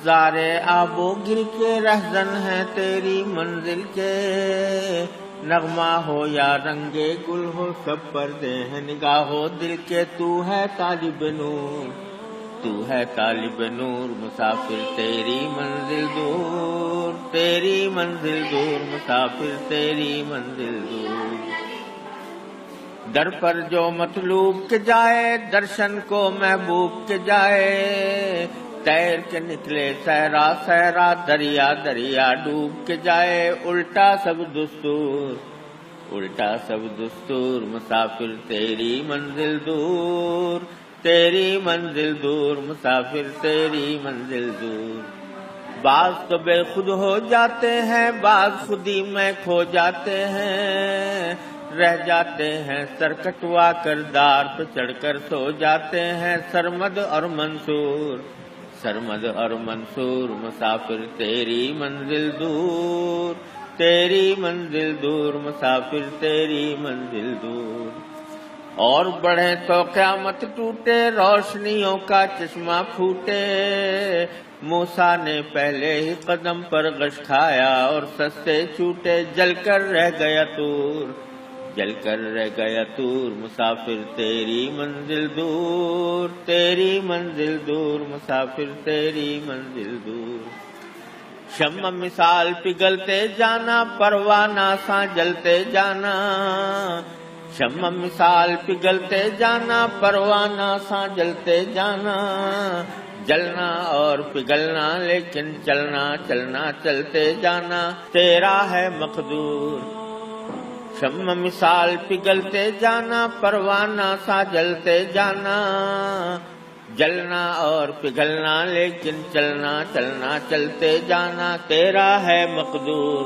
زارے آب و گل کے رہزن ہیں تیری منزل کے، نغمہ ہو یا رنگے گل ہو سب پردے ہیں نگاہ و دل کے، تو ہے طالب نور، تو ہے طالب نور، مسافر تیری منزل دور، تیری منزل دور، مسافر تیری منزل دور۔ در پر جو مطلوب کے جائے، درشن کو محبوب کے جائے، تیر کے نکلے صحرا صحرا، دریا دریا ڈوب کے جائے، الٹا سب دستور، الٹا سب دستور، مسافر تیری منزل دور، تیری منزل دور، مسافر تیری منزل دور۔ بعض تو بے خود ہو جاتے ہیں، بعض خودی میں کھو جاتے ہیں، رہ جاتے ہیں سر کٹوا کر، دار پہ چڑھ کر سو جاتے ہیں، سرمد اور منصور، سرمد اور منصور، مسافر تیری منزل دور، تیری منزل دور، مسافر تیری منزل دور۔ اور بڑھے تو قیامت ٹوٹے، روشنیوں کا چشمہ پھوٹے، موسیٰ نے پہلے ہی قدم پر غش کھایا اور سستے چھوٹے، جل کر رہ گیا طور، جل کر رہ گیا طور، مسافر تیری منزل دور، تیری منزل دور، مسافر تیری منزل دور۔ شمع مثال پگھلتے جانا، پروانہ سا جلتے جانا، شمع مثال پگھلتے جانا، پروانہ سا جلتے جانا، جلنا اور پگھلنا لیکن چلنا چلنا چلتے جانا، تیرا ہے مقدور۔ شمع مثال پگھلتے جانا، پروانہ سا جلتے جانا، جلنا اور پگھلنا لیکن چلنا چلنا چلتے جانا، تیرا ہے مقدور،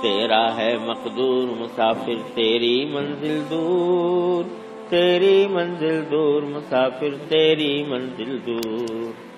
تیرا ہے مقدور، مسافر تیری منزل دور، تیری منزل دور، مسافر تیری منزل دور۔